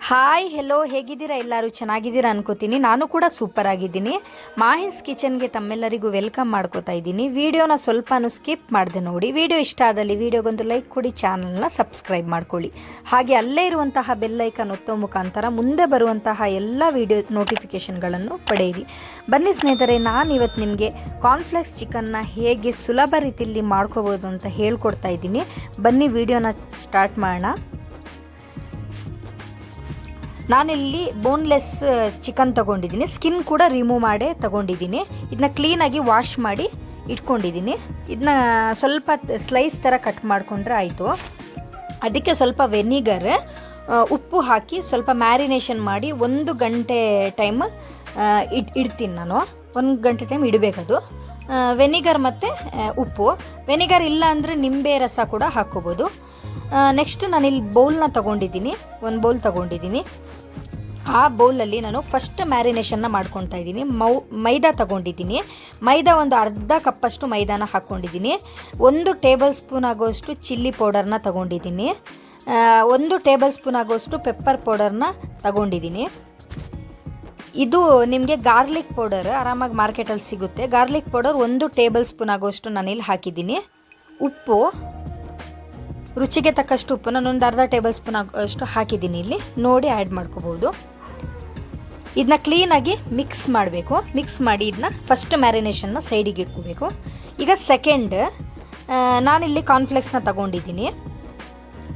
Hi hello, ಹೇಗಿದ್ದೀರಾ? ಎಲ್ಲರೂ ಚೆನ್ನಾಗಿದ್ದೀರಾ ಅನ್ಕೋತೀನಿ. ನಾನು ಕೂಡ ಸೂಪರ್ ಆಗಿದ್ದೀನಿ. ಮಾಹಿನ್ಸ್ ಕಿಚನ್ಗೆ ತಮ್ಮೆಲ್ಲರಿಗೂ ವೆಲ್ಕಮ್ ಮಾಡ್ಕೋತಾ ಇದ್ದೀನಿ. ವಿಡಿಯೋನ ಸ್ವಲ್ಪನೂ ಸ್ಕಿಪ್ ಮಾಡಿದೆ ನೋಡಿ. ವಿಡಿಯೋ ಇಷ್ಟ ಆದಲ್ಲಿ ವಿಡಿಯೋಗೊಂದು ಲೈಕ್ ಕೊಡಿ, ಚಾನಲ್ನ ಸಬ್ಸ್ಕ್ರೈಬ್ ಮಾಡ್ಕೊಳ್ಳಿ. ಹಾಗೆ ಅಲ್ಲೇ ಇರುವಂತಹ ಬೆಲ್ಲೈಕನ್ ಒತ್ತೋ ಮುಖಾಂತರ ಮುಂದೆ ಬರುವಂತಹ ಎಲ್ಲ ವಿಡಿಯೋ ನೋಟಿಫಿಕೇಷನ್ಗಳನ್ನು ಪಡೆಯಿರಿ. ಬನ್ನಿ ಸ್ನೇಹಿತರೆ, ನಾನು ಇವತ್ತು ನಿಮಗೆ ಕಾರ್ನ್ಫ್ಲೇಕ್ಸ್ ಚಿಕನ್ನ ಹೇಗೆ ಸುಲಭ ರೀತಿಯಲ್ಲಿ ಮಾಡ್ಕೋಬೋದು ಅಂತ ಹೇಳ್ಕೊಡ್ತಾ ಇದ್ದೀನಿ. ಬನ್ನಿ ವಿಡಿಯೋನ ಸ್ಟಾರ್ಟ್ ಮಾಡೋಣ. ನಾನಿಲ್ಲಿ ಬೋನ್ಲೆಸ್ ಚಿಕನ್ ತೊಗೊಂಡಿದ್ದೀನಿ. ಸ್ಕಿನ್ ಕೂಡ ರಿಮೂವ್ ಮಾಡಿ ತೊಗೊಂಡಿದ್ದೀನಿ. ಇದನ್ನ ಕ್ಲೀನಾಗಿ ವಾಶ್ ಮಾಡಿ ಇಟ್ಕೊಂಡಿದ್ದೀನಿ. ಇದನ್ನ ಸ್ವಲ್ಪ ಸ್ಲೈಸ್ ಥರ ಕಟ್ ಮಾಡಿಕೊಂಡ್ರೆ ಆಯಿತು. ಅದಕ್ಕೆ ಸ್ವಲ್ಪ ವೆನಿಗರ್, ಉಪ್ಪು ಹಾಕಿ ಸ್ವಲ್ಪ ಮ್ಯಾರಿನೇಷನ್ ಮಾಡಿ 1 ಗಂಟೆ ಟೈಮ್ ಇಡ್ತೀನಿ ನಾನು. 1 ಗಂಟೆ ಟೈಮ್ ಇಡಬೇಕದು. ವೆನಿಗರ್ ಮತ್ತು ಉಪ್ಪು. ವೆನಿಗರ್ ಇಲ್ಲ ಅಂದರೆ ನಿಂಬೆ ರಸ ಕೂಡ ಹಾಕ್ಕೋಬೋದು. ನೆಕ್ಸ್ಟ್ ನಾನಿಲ್ಲಿ ಬೌಲ್ನ ತೊಗೊಂಡಿದ್ದೀನಿ. 1 ಬೌಲ್ ತೊಗೊಂಡಿದ್ದೀನಿ. ಆ ಬೌಲಲ್ಲಿ ನಾನು ಫಸ್ಟ್ ಮ್ಯಾರಿನೇಷನ್ನ ಮಾಡ್ಕೊತಾ ಇದ್ದೀನಿ. ಮೈದಾ ತೊಗೊಂಡಿದ್ದೀನಿ. ಮೈದಾ ಒಂದು ಅರ್ಧ ಕಪ್ಪಷ್ಟು ಮೈದಾನ ಹಾಕ್ಕೊಂಡಿದ್ದೀನಿ. 1 ಟೇಬಲ್ ಸ್ಪೂನ್ ಆಗೋಷ್ಟು ಚಿಲ್ಲಿ ಪೌಡರ್ನ ತೊಗೊಂಡಿದ್ದೀನಿ. 1 ಟೇಬಲ್ ಸ್ಪೂನ್ ಆಗೋಷ್ಟು ಪೆಪ್ಪರ್ ಪೌಡರ್ನ ತೊಗೊಂಡಿದ್ದೀನಿ. ಇದು ನಿಮಗೆ ಗಾರ್ಲಿಕ್ ಪೌಡರ್ ಆರಾಮಾಗಿ ಮಾರ್ಕೆಟಲ್ಲಿ ಸಿಗುತ್ತೆ. ಗಾರ್ಲಿಕ್ ಪೌಡರ್ 1 ಟೇಬಲ್ ಸ್ಪೂನ್ ಆಗೋಷ್ಟು ನಾನಿಲ್ಲಿ ಹಾಕಿದ್ದೀನಿ. ಉಪ್ಪು ರುಚಿಗೆ ತಕ್ಕಷ್ಟು ಉಪ್ಪು ನಾನೊಂದು ಅರ್ಧ ಟೇಬಲ್ ಸ್ಪೂನ್ ಅಷ್ಟು ಹಾಕಿದ್ದೀನಿ. ಇಲ್ಲಿ ನೋಡಿ ಆ್ಯಡ್ ಮಾಡ್ಕೋಬೋದು. ಇದನ್ನ ಕ್ಲೀನಾಗಿ ಮಿಕ್ಸ್ ಮಾಡಬೇಕು. ಮಿಕ್ಸ್ ಮಾಡಿ ಇದನ್ನ ಫಸ್ಟ್ ಮ್ಯಾರಿನೇಷನ್ನ ಸೈಡಿಗೆ ಇಟ್ಕೋಬೇಕು. ಈಗ ಸೆಕೆಂಡ್, ನಾನಿಲ್ಲಿ ಕಾರ್ನ್ಫ್ಲೇಕ್ಸ್ನ ತೊಗೊಂಡಿದ್ದೀನಿ.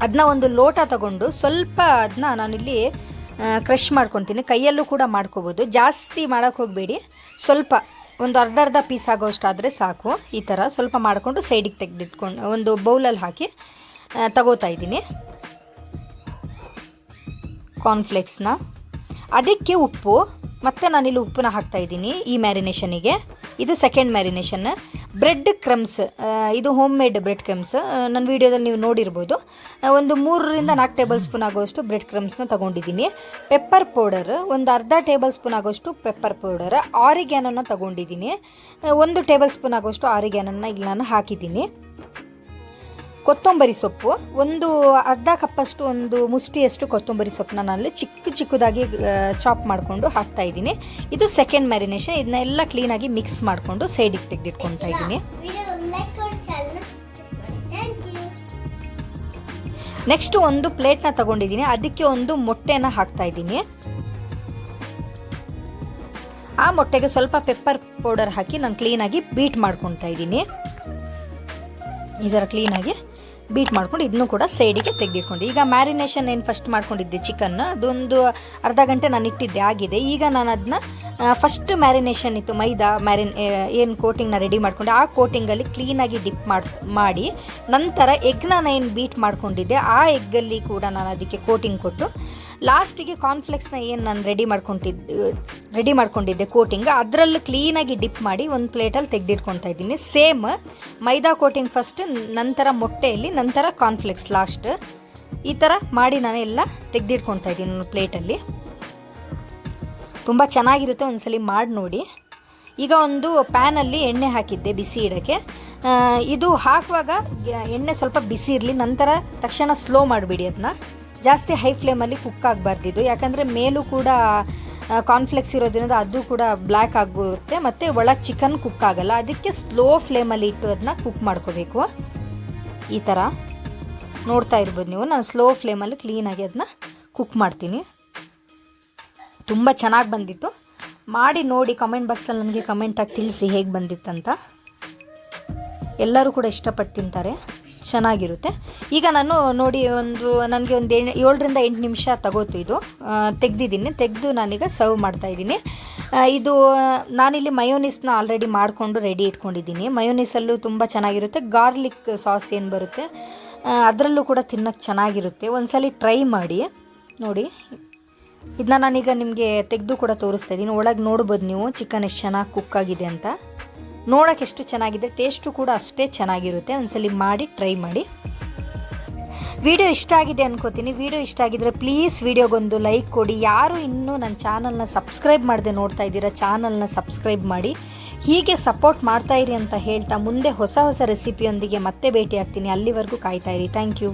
ಅದನ್ನ ಒಂದು ಲೋಟ ತೊಗೊಂಡು ಸ್ವಲ್ಪ ಅದನ್ನ ನಾನಿಲ್ಲಿ ಕ್ರಷ್ ಮಾಡ್ಕೊತೀನಿ. ಕೈಯಲ್ಲೂ ಕೂಡ ಮಾಡ್ಕೋಬೋದು. ಜಾಸ್ತಿ ಮಾಡೋಕ್ಕೆ ಹೋಗಬೇಡಿ. ಸ್ವಲ್ಪ ಒಂದು ಅರ್ಧ ಪೀಸ್ ಆಗೋಷ್ಟಾದರೆ ಸಾಕು. ಈ ಥರ ಸ್ವಲ್ಪ ಮಾಡಿಕೊಂಡು ಸೈಡಿಗೆ ತೆಗೆದಿಟ್ಕೊಂಡು ಒಂದು ಬೌಲಲ್ಲಿ ಹಾಕಿ ತಗೋತಾ ಇದ್ದೀನಿ ಕಾರ್ನ್ಫ್ಲೇಕ್ಸ್ನ. ಅದಕ್ಕೆ ಉಪ್ಪು ಮತ್ತು ನಾನಿಲ್ಲಿ ಉಪ್ಪನ್ನ ಹಾಕ್ತಾಯಿದ್ದೀನಿ ಈ ಮ್ಯಾರಿನೇಷನಿಗೆ. ಇದು ಸೆಕೆಂಡ್ ಮ್ಯಾರಿನೇಷನ್. ಬ್ರೆಡ್ ಕ್ರಮ್ಸ್, ಇದು ಹೋಮ್ ಮೇಡ್ ಬ್ರೆಡ್ ಕ್ರಮ್ಸ್. ನನ್ನ ವೀಡಿಯೋದಲ್ಲಿ ನೀವು ನೋಡಿರ್ಬೋದು. ಒಂದು 3-4 ಟೇಬಲ್ ಸ್ಪೂನ್ ಆಗೋಷ್ಟು ಬ್ರೆಡ್ ಕ್ರಮ್ಸ್ನ ತೊಗೊಂಡಿದ್ದೀನಿ. ಪೆಪ್ಪರ್ ಪೌಡರ್ ಒಂದು ಅರ್ಧ ಟೇಬಲ್ ಸ್ಪೂನ್ ಆಗೋಷ್ಟು ಪೆಪ್ಪರ್ ಪೌಡರ್. ಆರಿಗ್ಯಾನೋನ ತೊಗೊಂಡಿದ್ದೀನಿ. 1 ಟೇಬಲ್ ಸ್ಪೂನ್ ಆಗೋಷ್ಟು ಆರಿಗ್ಯಾನನ್ನ ಇಲ್ಲಿ ನಾನು ಹಾಕಿದ್ದೀನಿ. ಕೊತ್ತಂಬರಿ ಸೊಪ್ಪು ಒಂದು ಅರ್ಧ ಕಪ್ಪಷ್ಟು, ಒಂದು ಮುಷ್ಟಿಯಷ್ಟು ಕೊತ್ತಂಬರಿ ಸೊಪ್ಪನ್ನ ನಾನು ಚಿಕ್ಕದಾಗಿ ಚಾಪ್ ಮಾಡಿಕೊಂಡು ಹಾಕ್ತಾ ಇದ್ದೀನಿ. ಇದು ಸೆಕೆಂಡ್ ಮ್ಯಾರಿನೇಷನ್. ಇದನ್ನೆಲ್ಲ ಕ್ಲೀನಾಗಿ ಮಿಕ್ಸ್ ಮಾಡಿಕೊಂಡು ಸೈಡಿಗೆ ತೆಗೆದಿಟ್ಕೊತಾ ಇದ್ದೀನಿ. ನೆಕ್ಸ್ಟ್ ಒಂದು ಪ್ಲೇಟ್ನ ತಗೊಂಡಿದ್ದೀನಿ. ಅದಕ್ಕೆ ಒಂದು ಮೊಟ್ಟೆನ ಹಾಕ್ತಾ ಇದ್ದೀನಿ. ಆ ಮೊಟ್ಟೆಗೆ ಸ್ವಲ್ಪ ಪೆಪ್ಪರ್ ಪೌಡರ್ ಹಾಕಿ ನಾನು ಕ್ಲೀನಾಗಿ ಬೀಟ್ ಮಾಡ್ಕೊತಾ ಇದ್ದೀನಿ. ಈ ಥರ ಕ್ಲೀನಾಗಿ ಬೀಟ್ ಮಾಡ್ಕೊಂಡು ಇದನ್ನು ಕೂಡ ಸೈಡಿಗೆ ತೆಗೆದಿಟ್ಕೊಂಡು, ಈಗ ಮ್ಯಾರಿನೇಷನ್ ಏನು ಫಸ್ಟ್ ಮಾಡ್ಕೊಂಡಿದ್ದೆ ಚಿಕನ್, ಅದೊಂದು ಅರ್ಧ ಗಂಟೆ ನಾನು ಇಟ್ಟಿದ್ದೆ, ಆಗಿದೆ. ಈಗ ನಾನು ಅದನ್ನ ಫಸ್ಟ್ ಮ್ಯಾರಿನೇಷನ್ ಇತ್ತು ಮೈದಾ ಏನು ಕೋಟಿಂಗ್ನ ರೆಡಿ ಮಾಡ್ಕೊಂಡೆ, ಆ ಕೋಟಿಂಗಲ್ಲಿ ಕ್ಲೀನಾಗಿ ಡಿಪ್ ಮಾಡಿ ನಂತರ ಎಗ್ನ ಏನು ಬೀಟ್ ಮಾಡ್ಕೊಂಡಿದ್ದೆ ಆ ಎಗ್ಗಲ್ಲಿ ಕೂಡ ನಾನು ಅದಕ್ಕೆ ಕೋಟಿಂಗ್ ಕೊಟ್ಟು ಲಾಸ್ಟಿಗೆ ಕಾರ್ನ್ಫ್ಲೇಕ್ಸ್ನ ಏನು ನಾನು ರೆಡಿ ಮಾಡ್ಕೊಂಡಿದ್ದೆ ಕೋಟಿಂಗ್, ಅದರಲ್ಲೂ ಕ್ಲೀನಾಗಿ ಡಿಪ್ ಮಾಡಿ ಒಂದು ಪ್ಲೇಟಲ್ಲಿ ತೆಗೆದಿಟ್ಕೊತಾ ಇದ್ದೀನಿ. ಸೇಮ್ ಮೈದಾ ಕೋಟಿಂಗ್ ಫಸ್ಟ್, ನಂತರ ಮೊಟ್ಟೆಯಲ್ಲಿ, ನಂತರ ಕಾರ್ನ್ಫ್ಲೇಕ್ಸ್ ಲಾಸ್ಟ್. ಈ ಥರ ಮಾಡಿ ನಾನು ಎಲ್ಲ ತೆಗೆದಿಟ್ಕೊತಾ ಇದ್ದೀನಿ ಒಂದು ಪ್ಲೇಟಲ್ಲಿ. ತುಂಬ ಚೆನ್ನಾಗಿರುತ್ತೆ, ಒಂದ್ಸಲಿ ಮಾಡಿ ನೋಡಿ. ಈಗ ಒಂದು ಪ್ಯಾನಲ್ಲಿ ಎಣ್ಣೆ ಹಾಕಿದ್ದೆ ಬಿಸಿ ಇಡೋಕ್ಕೆ. ಇದು ಹಾಕುವಾಗ ಎಣ್ಣೆ ಸ್ವಲ್ಪ ಬಿಸಿ ಇರಲಿ, ನಂತರ ತಕ್ಷಣ ಸ್ಲೋ ಮಾಡಿಬಿಡಿ. ಅದನ್ನ ಜಾಸ್ತಿ ಹೈ ಫ್ಲೇಮಲ್ಲಿ ಕುಕ್ ಆಗಬಾರ್ದಿದ್ದು, ಯಾಕಂದರೆ ಮೇಲೂ ಕೂಡ ಕಾರ್ನ್ಫ್ಲೇಕ್ಸ್ ಇರೋದ್ರಿಂದ ಅದು ಕೂಡ ಬ್ಲ್ಯಾಕ್ ಆಗಿಬಿಡುತ್ತೆ ಮತ್ತು ಒಳಗೆ ಚಿಕನ್ ಕುಕ್ ಆಗಲ್ಲ. ಅದಕ್ಕೆ ಸ್ಲೋ ಫ್ಲೇಮಲ್ಲಿ ಇಟ್ಟು ಅದನ್ನ ಕುಕ್ ಮಾಡ್ಕೋಬೇಕು. ಈ ಥರ ನೋಡ್ತಾ ಇರ್ಬೋದು ನೀವು. ನಾನು ಸ್ಲೋ ಫ್ಲೇಮಲ್ಲಿ ಕ್ಲೀನಾಗಿ ಅದನ್ನ ಕುಕ್ ಮಾಡ್ತೀನಿ. ತುಂಬ ಚೆನ್ನಾಗಿ ಬಂದಿತ್ತು. ಮಾಡಿ ನೋಡಿ, ಕಮೆಂಟ್ ಬಾಕ್ಸಲ್ಲಿ ನನಗೆ ಕಮೆಂಟಾಗಿ ತಿಳಿಸಿ ಹೇಗೆ ಬಂದಿತ್ತಂತ. ಎಲ್ಲರೂ ಕೂಡ ಇಷ್ಟಪಟ್ಟು ತಿಂತಾರೆ, ಚೆನ್ನಾಗಿರುತ್ತೆ. ಈಗ ನಾನು ನೋಡಿ ನನಗೆ ಒಂದು 7-8 ನಿಮಿಷ ತಗೋತು. ಇದು ತೆಗೆದು ನಾನೀಗ ಸರ್ವ್ ಮಾಡ್ತಾಯಿದ್ದೀನಿ. ಇದು ನಾನಿಲ್ಲಿ ಮಯೋನೀಸ್ನ ಆಲ್ರೆಡಿ ಮಾಡಿಕೊಂಡು ರೆಡಿ ಇಟ್ಕೊಂಡಿದ್ದೀನಿ. ಮಯೋನೀಸಲ್ಲೂ ತುಂಬ ಚೆನ್ನಾಗಿರುತ್ತೆ. ಗಾರ್ಲಿಕ್ ಸಾಸ್ ಏನು ಬರುತ್ತೆ ಅದರಲ್ಲೂ ಕೂಡ ತಿನ್ನೋಕ್ಕೆ ಚೆನ್ನಾಗಿರುತ್ತೆ. ಒಂದ್ಸಲಿ ಟ್ರೈ ಮಾಡಿ ನೋಡಿ. ಇದನ್ನ ನಾನೀಗ ನಿಮಗೆ ತೆಗೆದು ಕೂಡ ತೋರಿಸ್ತಾ ಇದ್ದೀನಿ. ಒಳಗೆ ನೋಡ್ಬೋದು ನೀವು ಚಿಕನ್ ಎಷ್ಟು ಚೆನ್ನಾಗಿ ಕುಕ್ ಆಗಿದೆ ಅಂತ. ನೋಡೋಕ್ಕೆ ಎಷ್ಟು ಚೆನ್ನಾಗಿದೆ, ಟೇಸ್ಟು ಕೂಡ ಅಷ್ಟೇ ಚೆನ್ನಾಗಿರುತ್ತೆ. ಒಂದ್ಸಲಿ ಮಾಡಿ ಟ್ರೈ ಮಾಡಿ. ವಿಡಿಯೋ ಇಷ್ಟ ಆಗಿದೆ ಅನ್ಕೋತೀನಿ. ವಿಡಿಯೋ ಇಷ್ಟ ಆಗಿದ್ರೆ ಪ್ಲೀಸ್ ವಿಡಿಯೋಗೊಂದು ಲೈಕ್ ಕೊಡಿ. ಯಾರು ಇನ್ನೂ ನನ್ನ ಚಾನಲ್ನ ಸಬ್ಸ್ಕ್ರೈಬ್ ಮಾಡದೆ ನೋಡ್ತಾ ಇದ್ದೀರಾ, ಚಾನಲ್ನ ಸಬ್ಸ್ಕ್ರೈಬ್ ಮಾಡಿ. ಹೀಗೆ ಸಪೋರ್ಟ್ ಮಾಡ್ತಾಯಿರಿ ಅಂತ ಹೇಳ್ತಾ ಮುಂದೆ ಹೊಸ ರೆಸಿಪಿಯೊಂದಿಗೆ ಮತ್ತೆ ಭೇಟಿ ಆಗ್ತೀನಿ. ಅಲ್ಲಿವರೆಗೂ ಕಾಯ್ತಾಯಿರಿ. Thank you.